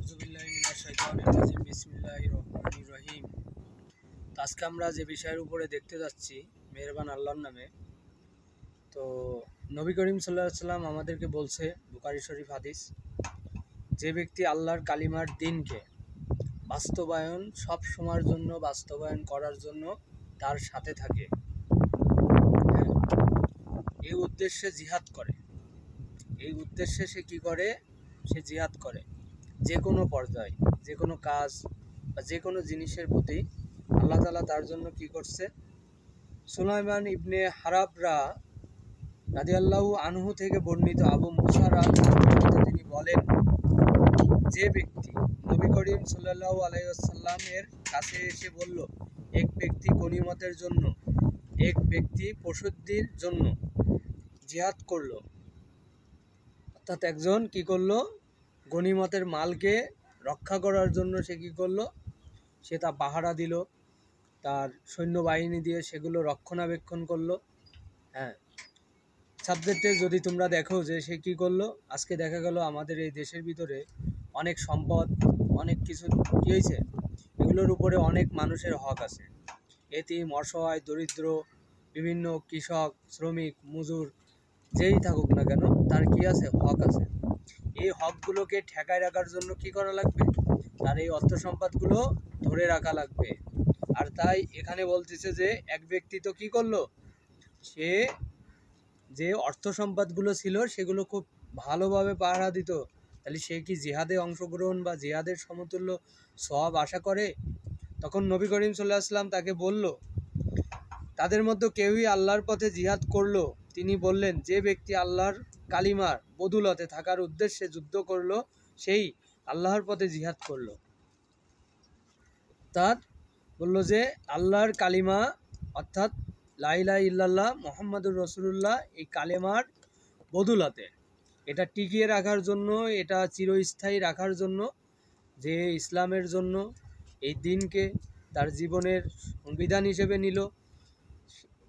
আউযুবিল্লাহি মিনাশ শাইতানির রাজিম বিসমিল্লাহির রহমানির রহিম। আজকে আমরা যে বিষয়ের উপরে দেখতে যাচ্ছি মেহেরবান আল্লাহর নামে। তো নবী করিম সাল্লাল্লাহু আলাইহি সাল্লাম আমাদেরকে বলছে, বুখারী শরীফ হাদিস, যে ব্যক্তি আল্লাহর কালিমার দ্বীনকে বাস্তবায়ন সব সময়ের জন্য বাস্তবায়ন করার জন্য তার সাথে থাকে, এই উদ্দেশ্যে জিহাদ করে, এই উদ্দেশ্যে সে কি করে? সে জিহাদ করে। যে কোনো পর্যায়ে, যে কোনো কাজ বা যে কোনো জিনিসের প্রতি আল্লাহ তাআলা তার জন্য কি করছে? সুলাইমান ইবনে হারাবরা রাদিয়াল্লাহু আনহু থেকে বর্ণিত, আবু মুসা রাদিয়াল্লাহু তিনি বলেন, যে ব্যক্তি নবী করিম সাল্লাল্লাহু আলাইহি ওয়াসাল্লামের কাছে এসে বলল, এক ব্যক্তি গনিমতের জন্য, এক ব্যক্তি প্রসিদ্ধির জন্য জিহাদ করলো, অর্থাৎ একজন কি করলো? গনিমতের মালকে রক্ষা করার জন্য সে কি করলো? সে তা পাহারা দিল, তার সৈন্যবাহিনী দিয়ে সেগুলো রক্ষণাবেক্ষণ করলো। সাবজেক্টে যদি তোমরা দেখো যে সে কি করলো, আজকে দেখা গেল আমাদের এই দেশের ভিতরে অনেক সম্পদ, অনেক কিছু কী হয়েছে, এগুলোর উপরে অনেক মানুষের হক আছে। এতিম, অসহায়, দরিদ্র, বিভিন্ন কৃষক, শ্রমিক, মজুর, যেই থাকুক না কেন, তার কি আছে? হক আছে। এই হকগুলোকে ঠেকায় রাখার জন্য কি করা লাগবে? তার এই অর্থ সম্পদগুলো ধরে রাখা লাগবে। আর তাই এখানে বলতেছে যে এক ব্যক্তি তো কি করলো? সে যে অর্থ সম্পদগুলো ছিল সেগুলো খুব ভালোভাবে পাহারা দিত, তাহলে সে কি জিহাদে অংশগ্রহণ বা জিহাদের সমতুল্য সওয়াব আশা করে? তখন নবী করিম সাল্লাল্লাহু আলাইহি ওয়াসাল্লাম তাকে বলল, তাদের মধ্যে কেউই আল্লাহর পথে জিহাদ করলো। তিনি বললেন, যে ব্যক্তি আল্লাহর কালিমার বদুলতে থাকার উদ্দেশ্যে যুদ্ধ করলো, সেই আল্লাহর পথে জিহাদ করলো। অর্থাৎ বললো যে আল্লাহর কালিমা, অর্থাৎ লা ইলাহা ইল্লাল্লাহ মুহাম্মাদুর রাসূলুল্লাহ, এই কালেমার বদুলতে এটা টিকিয়ে রাখার জন্য, এটা চিরস্থায়ী রাখার জন্য, যে ইসলামের জন্য এই দিনকে তার জীবনের সংবিধান হিসেবে নিল,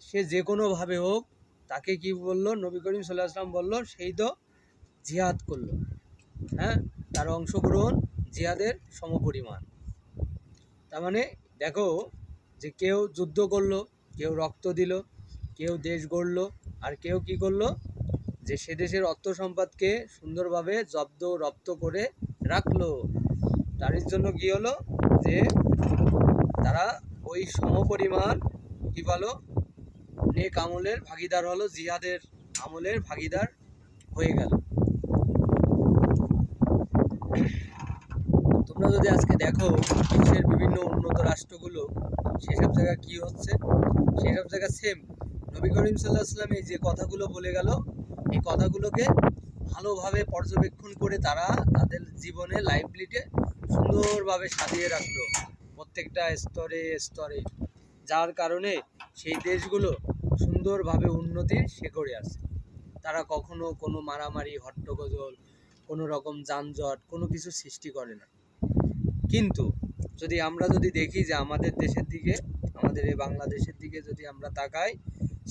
সে যে কোনোভাবে হোক, তাকে কি বললো? নবী করিম সাল্লাল্লাহু আলাইহি ওয়াসাল্লাম বললো, সেই তো জিহাদ করলো। তার অংশগ্রহণ জিহাদের সমপরিমাণ। তার মানে দেখো যে কেউ যুদ্ধ করলো, কেউ রক্ত দিল, কেউ দেশ গড়ল, আর কেউ কি করলো? যে সে দেশের অর্থ সম্পদকে সুন্দরভাবে জব্দ রপ্ত করে রাখলো। তার জন্য কি হলো? যে তারা ওই সমপরিমাণ কি বলো? নেক আমলের ভাগিদার হলো, জিহাদের আমলের ভাগিদার হয়ে গেল। তোমরা যদি আজকে দেখো বিশ্বের বিভিন্ন উন্নত রাষ্ট্রগুলো, সেসব জায়গা কি হচ্ছে? সেসব জায়গা সেম নবী করিম সাল্লাল্লাহু আলাইহি ওয়াসাল্লাম এই যে কথাগুলো বলে গেল, এই কথাগুলোকে ভালোভাবে পর্যবেক্ষণ করে তারা তাদের জীবনে লাইফলিটে সুন্দরভাবে সাজিয়ে রাখলো প্রত্যেকটা স্তরে স্তরে, যার কারণে সেই দেশগুলো সুন্দরভাবে উন্নতির শিখরে আছে। তারা কখনো কোনো মারামারি, হট্টগোল, কোনো রকম যানজট, কোনো কিছু সৃষ্টি করে না। কিন্তু আমরা যদি দেখি যে আমাদের দেশের দিকে, আমাদের এই বাংলাদেশের দিকে যদি আমরা তাকাই,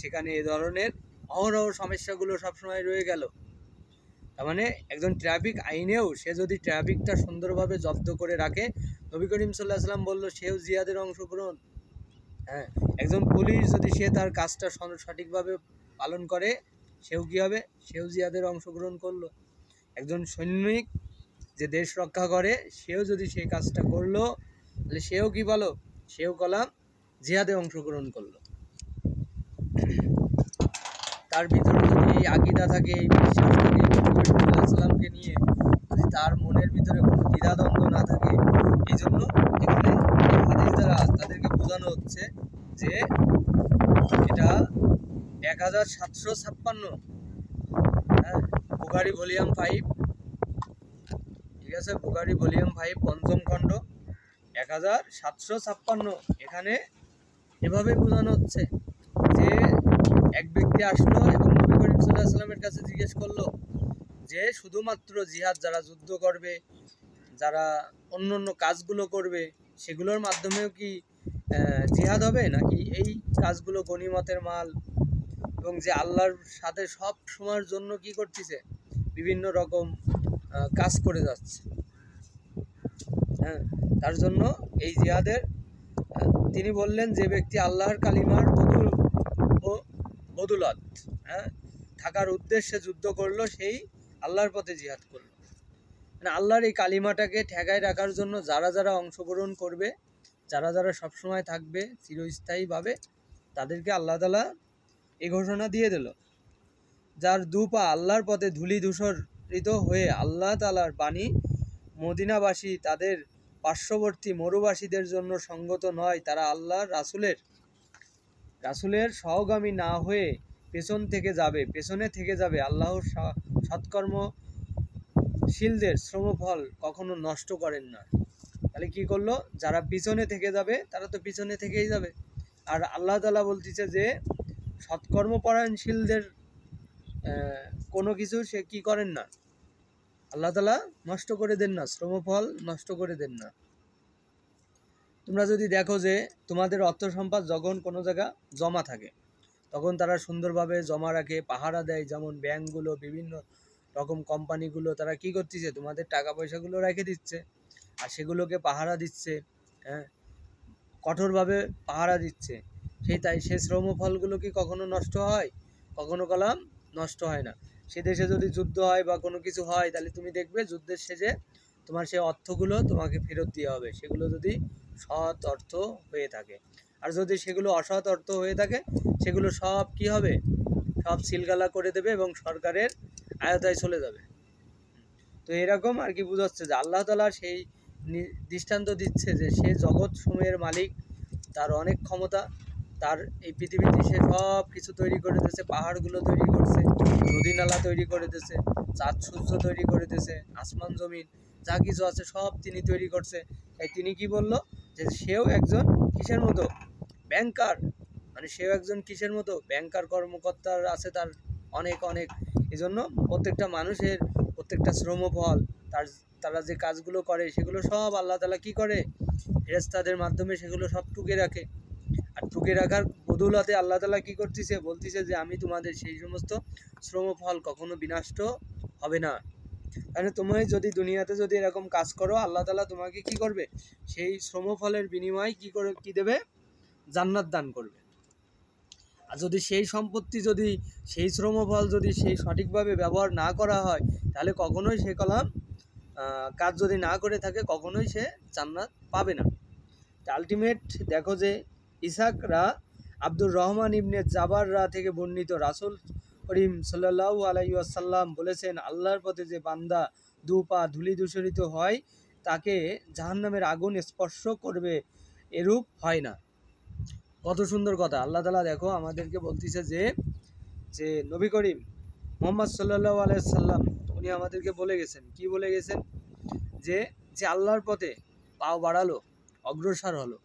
সেখানে এ ধরনের অহরহ সমস্যাগুলো সবসময় রয়ে গেল। তার মানে একজন ট্রাফিক আইনেও সে যদি ট্রাফিকটা সুন্দরভাবে জব্দ করে রাখে, নবী করিম সাল্লাল্লাহু আলাইহি ওয়াসাল্লাম বলল, সেও জিহাদের অংশগ্রহণ। একজন পুলিশ যদি সে তার কাজটা সঠিকভাবে পালন করে, সেও কী হবে? সেও জিহাদের অংশগ্রহণ করলো। একজন সৈনিক যে দেশ রক্ষা করে, সেও যদি সেই কাজটা করলো, তাহলে সেও কি বলো? সেও কলাম জিহাদে অংশগ্রহণ করলো। তার ভিতরে যদি এই আকীদা থাকে, এই বিশ্বাস থাকে নবী করিম সাল্লাল্লাহু আলাইহি ওয়াসাল্লামকে নিয়ে, যদি তার মনের ভিতরে কোনো দ্বিধাদ্বন্দ্ব না থাকে, এই জন্য এখানে হাদিস দ্বারা তাদেরকে বোঝানো হচ্ছে যে এটা 1756, বুখারী ভলিউম 5, ঠিক আছে, বুখারী ভলিউম 5 পঞ্চম খণ্ড 1756। এখানে এভাবে বোঝানো হচ্ছে যে এক ব্যক্তি আসলো এবং নবী করিম সাল্লাল্লাহু আলাইহি ওয়াসাল্লামের কাছে জিজ্ঞেস করলো যে শুধুমাত্র জিহাদ, যারা যুদ্ধ করবে, যারা অন্য অন্য কাজগুলো করবে, সেগুলোর মাধ্যমেও কি জিহাদ হবে, নাকি এই কাজগুলো গনিমতের মাল এবং যে আল্লাহর সাথে সব সময়ের জন্য কি করতেছে? বিভিন্ন রকম কাজ করে যাচ্ছে। হ্যাঁ, তার জন্য এই জিহাদের তিনি বললেন যে ব্যক্তি আল্লাহর কালিমার বদুলত হ্যাঁ থাকার উদ্দেশ্যে যুদ্ধ করলো, সেই আল্লাহর পথে জিহাদ করলো। মানে আল্লাহর এই কালিমাটাকে ঠেকায় রাখার জন্য যারা যারা অংশগ্রহণ করবে, যারা যারা সবসময় থাকবে চিরস্থায়ীভাবে, তাদেরকে আল্লাহ তাআলা এই ঘোষণা দিয়ে দিল, যার দুপা আল্লাহর পথে ধূলি ধূসরিত হয়ে আল্লাহ তাআলার বাণী মদিনাবাসী তাদের পার্শ্ববর্তী মরুবাসীদের জন্য সঙ্গত নয়, তারা আল্লাহর রাসূলের সহগামী না হয়ে পেছনে থেকে যাবে। আল্লাহর সৎকর্মশীলদের শ্রমফল কখনো নষ্ট করেন না। তাহলে কি করলো, যারা পিছনে থেকে যাবে তারা তো পিছনে থেকেই যাবে, আর আল্লাহ তাআলা বলতেছে যে সৎকর্মপরায়ণশীলদের কোনো কিছু সে কি করেন না, আল্লাহ তাআলা নষ্ট করে দেন না, শ্রমফল নষ্ট করে দেন না। তোমরা যদি দেখো যে তোমাদের অর্থ সম্পদ যখন কোনো জায়গা জমা থাকে, তখন তারা সুন্দরভাবে জমা রাখে, পাহারা দেয়। যেমন ব্যাংকগুলো, বিভিন্ন রকম কোম্পানিগুলো, তারা কি করতেছে, তোমাদের টাকা পয়সাগুলো রেখে দিচ্ছে আর সেগুলোকে পাহারা দিচ্ছে, হ্যাঁ, কঠোরভাবে পাহারা দিচ্ছে। সে শ্রমফলগুলো কি কখনো নষ্ট হয়? কখনো কলাম নষ্ট হয় না। সে দেশে যদি যুদ্ধ হয় বা কোনো কিছু হয়, তাহলে তুমি দেখবে যুদ্ধের শেষে তোমার সেই অর্থগুলো তোমাকে ফেরত দেওয়া হবে, সেগুলো যদি সৎ অর্থ হয়ে থাকে। আর যদি সেগুলো অসৎ অর্থ হয়ে থাকে, সেগুলো সব কি হবে, সব সিলগালা করে দেবে এবং সরকারের আয়তায় চলে যাবে। তো এরকম আর কি বোঝাচ্ছে যে আল্লাহ তাআলা সেই দৃষ্টান্ত দিচ্ছে যে সে জগৎ সমূহের মালিক, তার অনেক ক্ষমতা, তার এই পৃথিবীতে সে সব কিছু তৈরি করে দিয়েছে, পাহাড়গুলো তৈরি করছে, নদী নালা তৈরি করে দিয়েছে, চাঁদ সূর্য তৈরি করে দিয়েছে, আসমান জমিন যা কিছু আছে সব তিনি তৈরি করছে। তাই তিনি কি বললো, যে সেও একজন কিসের মতো, ব্যাংকার। মানে সেও একজন কিসের মতো, ব্যাংকার, কর্মকর্তার আছে তার অনেক অনেক। এই জন্য প্রত্যেকটা মানুষের প্রত্যেকটা শ্রমফল, তারা যে কাজগুলো করে সেগুলো সব আল্লাহ তাআলা কি করে, ফেরেশতাদের মাধ্যমে সেগুলো সব টুকে রাখে। আর টুকে রাখার বদৌলতে আল্লাহ তাআলা কি করতেছে, বলতেছে যে আমি তোমাদের সেই সমস্ত শ্রমফল কখনো বিনষ্ট হবে না। তাহলে তুমি যদি দুনিয়াতে যদি এরকম কাজ করো, আল্লাহ তাআলা তোমাকে কি করবে, সেই শ্রমফলের বিনিময়ে কি দেবে, জান্নাত দান করবে। আর যদি সেই সম্পত্তি, যদি সেই শ্রমফল যদি সেই সঠিকভাবে ব্যবহার না করা হয়, তাহলে কখনোই সে কাজ যদি না করে থাকে, কখনোই সে জান্নাত পাবে না। আলটিমেট দেখো যে ইসহাকরা আব্দুর রহমান ইবনে জাবাররা থেকে বর্ণিত, রাসূল করিম সাল্লাল্লাহু আলাইহি ওয়াসাল্লাম বলেছেন, আল্লাহর পথে যে বান্দা দু পা ধূলি ধূসরিত হয়, তাকে জাহান্নামের আগুন স্পর্শ করবে, এরূপ হয় না। কত সুন্দর কথা আল্লাহ তাআলা দেখো আমাদেরকে বলতেছে যে নবী করিম মুহাম্মদ সাল্লাল্লাহু আলাইহি সাল্লাম উনি আমাদেরকে বলে গেছেন, কি বলে গেছেন, যে আল্লাহর পথে পাও বাড়ালো, অগ্রসর হলো,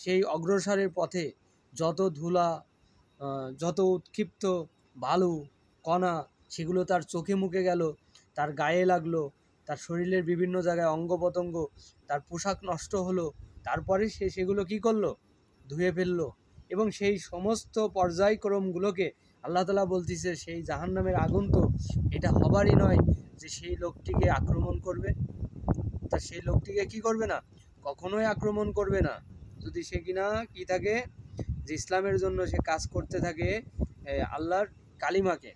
সেই অগ্রসরের পথে যত ধুলা, যত উৎক্ষিপ্ত বালু কণা, সেগুলো তার চোখে মুখে গেল, তার গায়ে লাগলো, তার শরীরের বিভিন্ন জায়গায় অঙ্গ প্রত্যঙ্গ, তার পোশাক নষ্ট হলো, তারপরে সে সেগুলো কি করলো, ধুয়ে ফেললো। এবং সেই সমস্ত পর্যায়ক্রমগুলোকে আল্লাহ তাআলা বলতেছে, সেই জাহান্নামের আগুন তো এটা হবারই নয় যে সেই লোকটিকে আক্রমণ করবে। তা সেই লোকটিকে কি করবে না, কখনোই আক্রমণ করবে না, যদি সে কিনা কি থাকে, যে ইসলামের জন্য সে কাজ করতে থাকে, আল্লাহর কালিমাকে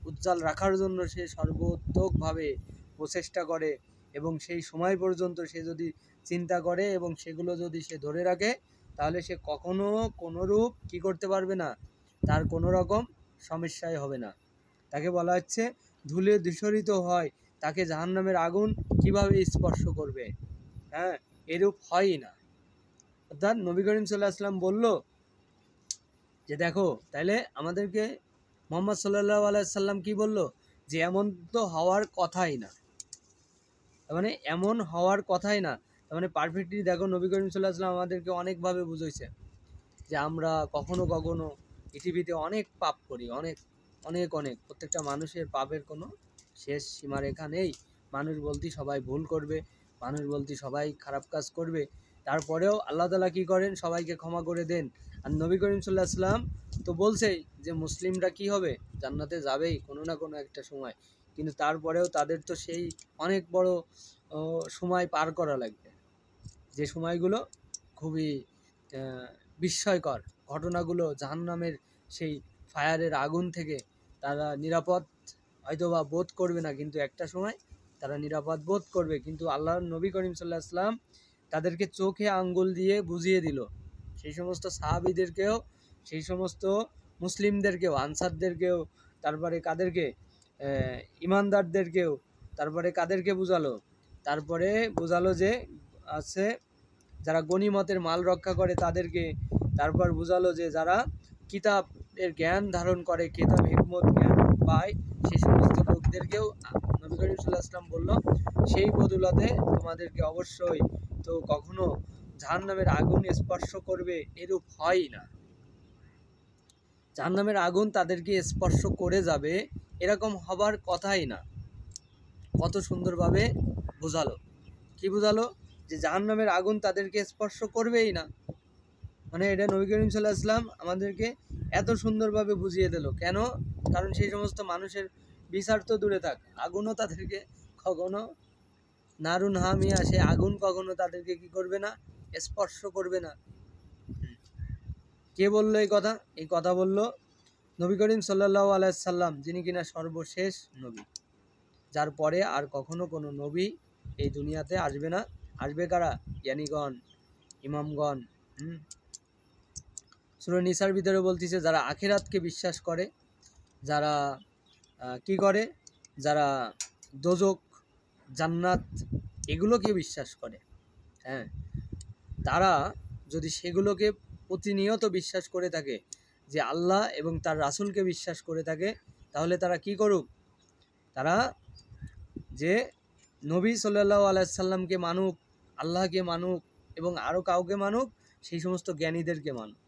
উজ্জ্বল রাখার জন্য সে সর্বোত্তকভাবে প্রচেষ্টা করে, এবং সেই সময় পর্যন্ত সে যদি চিন্তা করে এবং সেগুলো যদি সে ধরে রাখে, তাহলে সে কখনো কোনোরূপ কি করতে পারবে না, তার কোনো রকম সমস্যাই হবে না। তাকে বলা হচ্ছে ধুলে ধূসরিত হয়, তাকে জাহান্নামের আগুন কিভাবে স্পর্শ করবে, হ্যাঁ, এরূপ হয়ই না। অর্থাৎ নবী করিম সাল্লাল্লাহু আলাইহি ওয়াসাল্লাম বলল যে দেখো, তাহলে আমাদেরকে মুহাম্মদ সাল্লাল্লাহু আলাইহি সাল্লাম কি বলল, যে এমন তো হওয়ার কথাই না, মানে এমন হওয়ার কথাই না। তার মানে পারফেক্টলি দেখো নবী করিম সাল্লাল্লাহু আলাইহি ওয়াসাল্লাম আমাদেরকে অনেকভাবে বুঝাইছে যে আমরা কখনো কখনো পৃথিবীতে অনেক পাপ করি, অনেক অনেক অনেক, প্রত্যেকটা মানুষের পাপের কোনো শেষ সীমারেখা নেই। মানুষ বলতে সবাই ভুল করবে, মানুষ বলতে সবাই খারাপ কাজ করবে, তারপরেও আল্লাহ তাআলা কী করেন, সবাইকে ক্ষমা করে দেন। আর নবী করিম সাল্লাল্লাহু আলাইহি ওয়াসাল্লাম তো বলছেই যে মুসলিমরা কি হবে, জান্নাতে যাবেই কোনো না কোনো একটা সময়, কিন্তু তারপরেও তাদের তো সেই অনেক বড় সময় পার করা লাগবে। যে সময়গুলো খুবই বিস্ময়কর ঘটনাগুলো, জাহান্নামের সেই ফায়ারের আগুন থেকে তারা নিরাপদ হয়তোবা বোধ করবে না, কিন্তু একটা সময় তারা নিরাপদ বোধ করবে। কিন্তু আল্লাহর নবী করিম সাল্লাল্লাহু আলাইহি ওয়াসাল্লাম তাদেরকে চোখে আঙ্গুল দিয়ে বুঝিয়ে দিল, সেই সমস্ত সাহাবীদেরকেও, সেই সমস্ত মুসলিমদেরকেও, আনসারদেরকেও, তারপরে কাদেরকে, ইমানদারদেরকেও, তারপরে কাদেরকে বুঝালো, তারপরে বোঝালো যে আছে যারা গনিমতের মাল রক্ষা করে তাদেরকে, তারপর বোঝালো যে যারা কিতাবের জ্ঞান ধারণ করে, কিতাব হিকমত জ্ঞান পায়, সেই সমস্ত লোকদেরকেও নবী করিম সাল্লাল্লাহু আলাইহি ওয়াসাল্লাম বলল সেই বদৌলতে তোমাদেরকে অবশ্যই তো কখনো জাহান্নামের আগুন স্পর্শ করবে এরূপ হয় না। জাহান্নামের আগুন তাদেরকে স্পর্শ করে যাবে এরকম হবার কথাই না। কত সুন্দরভাবে বোঝালো, কি বোঝালো, যে জাহান্নামের আগুন তাদেরকে স্পর্শ করবেই না। মানে এটা নবী করিম সাল্লাল্লাহু আলাইহি ওয়াসাল্লাম আমাদেরকে এত সুন্দরভাবে বুঝিয়ে দিল। কেন? কারণ সেই সমস্ত মানুষের বিচার তো দূরে থাক, আগুনও তাদেরকে কখনো, নারুন হামিয়া, সে আগুন কখনো তাদেরকে কি করবে না, স্পর্শ করবে না। কে বললো এই কথা? এই কথা বলল নবী করিম সাল্লাল্লাহু আলাইহি সাল্লাম, যিনি কিনা সর্বশেষ নবী, যার পরে আর কখনো কোনো নবী এই দুনিয়াতে আসবে না। আসবে কারা? জ্ঞানীগণ, ইমামগণ। সূরা নিসার ভিতরে বলতেছে যারা আখিরাতকে বিশ্বাস করে, যারা কি করে, যারা দোজক, জান্নাত এগুলোকে বিশ্বাস করে, হ্যাঁ, তারা যদি সেগুলোকে প্রতিনিয়ত বিশ্বাস করে থাকে, যে আল্লাহ এবং তার রাসূলকে বিশ্বাস করে থাকে, তাহলে তারা কি করুক, তারা যে নবী সাল্লাল্লাহু আলাইহি সাল্লামকে মানুক, আল্লাহকে মানুক এবং আরও কাউকে মানুক, সেই সমস্ত জ্ঞানীদেরকে মানুক।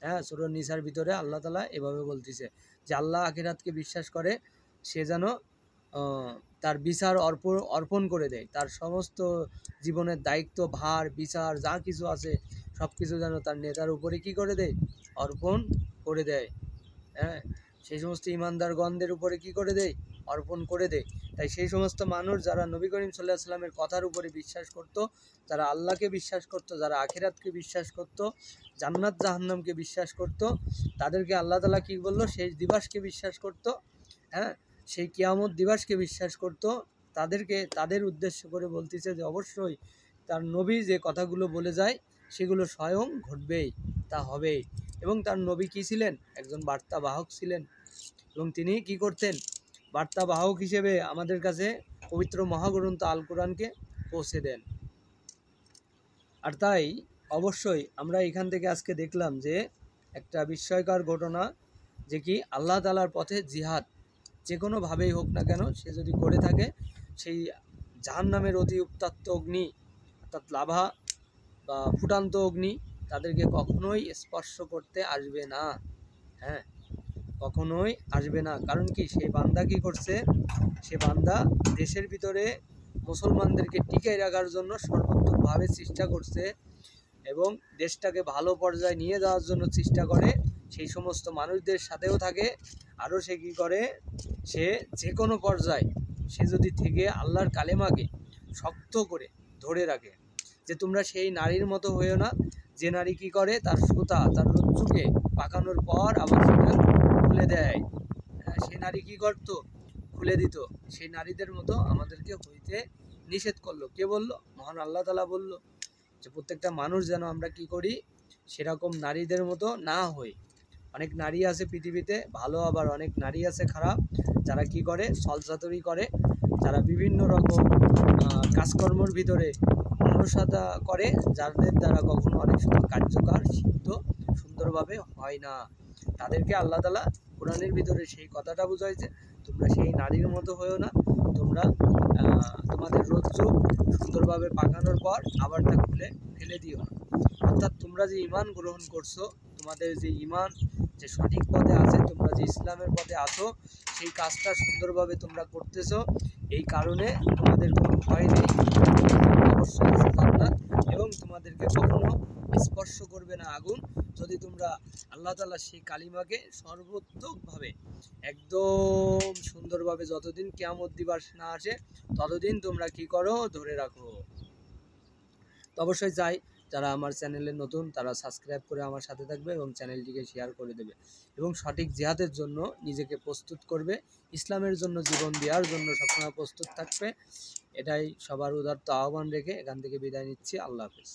হ্যাঁ, সূরা নিসার ভিতরে আল্লাহ তাআলা এভাবে বলতেছে যে আল্লাহ আখিরাতকে বিশ্বাস করে, সে যেন তার বিচার অর্পণ করে দেয়, তার সমস্ত জীবনের দায়িত্ব, ভার, বিচার যা কিছু আছে সব কিছু যেন তার নেতার উপরে কি করে দেয়, অর্পণ করে দেয়। হ্যাঁ, সেই সমস্ত ইমানদারগণদের উপরে কি করে দেয়, অর্পণ করে দেয়। তাই সেই সমস্ত মানুষ যারা নবী করিম সাল্লাল্লাহু আলাইহি ওয়াসাল্লামের কথার উপরে বিশ্বাস করত, যারা আল্লাহকে বিশ্বাস করত, যারা আখিরাতকে বিশ্বাস করত, জান্নাত জাহান্নামকে বিশ্বাস করত, তাদেরকে আল্লাহ তাআলা কি বলল, শেষ দিবসকে বিশ্বাস করত, হ্যাঁ, সেই কিয়ামত দিবসকে বিশ্বাস করত, তাদেরকে, তাদের উদ্দেশ্য করে বলতেছে যে অবশ্যই তার নবী যে কথাগুলো বলে যায় সেগুলো স্বয়ং ঘটবেই, তা হবেই। এবং তার নবী কী ছিলেন? একজন বার্তাবাহক ছিলেন, এবং তিনি কি করতেন, বার্তাবাহক হিসেবে আমাদের কাছে পবিত্র মহাগ্রন্থ আল কোরআনকে পৌঁছে দেন। আর তাই অবশ্যই আমরা এখান থেকে আজকে দেখলাম যে একটা বিস্ময়কর ঘটনা, যে কি আল্লাহ তাআলার পথে জিহাদ যে কোনোভাবেই হোক না কেন, সে যদি করে থাকে, সেই জাহান্নামের অতি উত্তপ্ত অগ্নি, অর্থাৎ লাভা বা ফুটান্ত অগ্নি, তাদেরকে কখনোই স্পর্শ করতে আসবে না। হ্যাঁ, কখনোই আসবে না। কারণ কি, সেই বান্দা কি করছে, সে বান্দা দেশের ভিতরে মুসলমানদেরকে টিকিয়ে রাখার জন্য সর্বোত্তমভাবে চেষ্টা করছে এবং দেশটাকে ভালো পর্যায়ে নিয়ে যাওয়ার জন্য চেষ্টা করে, সেই সমস্ত মানুষদের সাথেও থাকে। আরও সে কী করে, সে যে কোনো পর্যায়ে সে যদি থেকে আল্লাহর কালেমাকে শক্ত করে ধরে রাখে, যে তোমরা সেই নারীর মতো হয়েও না, যে নারী কী করে, তার সুতা, তার রজ্জুকে পাকানোর পর আবার সেটা খুলে দেয়। সে নারী কী করতো, খুলে দিত। সেই নারীদের মতো আমাদেরকে হইতে নিষেধ করলো। কে বলল? মহান আল্লাহ তাআলা বলল যে প্রত্যেকটা মানুষ যেন আমরা কি করি, সেরকম নারীদের মতো না হই। অনেক নারী আছে পৃথিবীতে ভালো, আবার অনেক নারী আছে খারাপ, যারা কি করে, ছলচাতুরি করে, যারা বিভিন্ন রকম কাজকর্মের ভিতরে অলসতা করে, যাদের দ্বারা কখনো অনেক সময় কার্যকর সিদ্ধ সুন্দরভাবে হয় না। তাদেরকে আল্লাহ তাআলা কোরআনের ভিতরে সেই কথাটা বুঝাইছে, তোমরা সেই নারীর মতো হয়েও না, তোমরা তোমাদের রজ্জু সুন্দরভাবে পাকানোর পর আবার তা খুলে ফেলে দিও না। অর্থাৎ তোমরা যে ঈমান গ্রহণ করছো, তোমাদের যে ঈমান যে সঠিক পথে আছে, তোমরা যে ইসলামের পথে আছো, সেই কাজটা সুন্দরভাবে তোমরা করতেছো, এই কারণে তোমাদের কোনো ভয় নেই, অবশ্যই আছে জান্নাত, এবং তোমাদেরকে কখনো স্পর্শ করবে না আগুন, যদি তোমরা আল্লাহ তাআলা সেই কালিমাকে সর্বোত্তমভাবে একদম সুন্দরভাবে যতদিন কিয়ামত দিবস না আসে ততদিন তোমরা কি করো, ধরে রাখো। তো অবশ্যই চাই যারা আমার চ্যানেলে নতুন তারা সাবস্ক্রাইব করে আমার সাথে থাকবে এবং চ্যানেলটিকে শেয়ার করে দেবে এবং সঠিক জিহাদের জন্য নিজেকে প্রস্তুত করবে, ইসলামের জন্য জীবন দেওয়ার জন্য সবসময় প্রস্তুত থাকবে। এটাই সবার উদারত আহ্বান রেখে এখান থেকে বিদায় নিচ্ছি। আল্লাহ হাফেজ।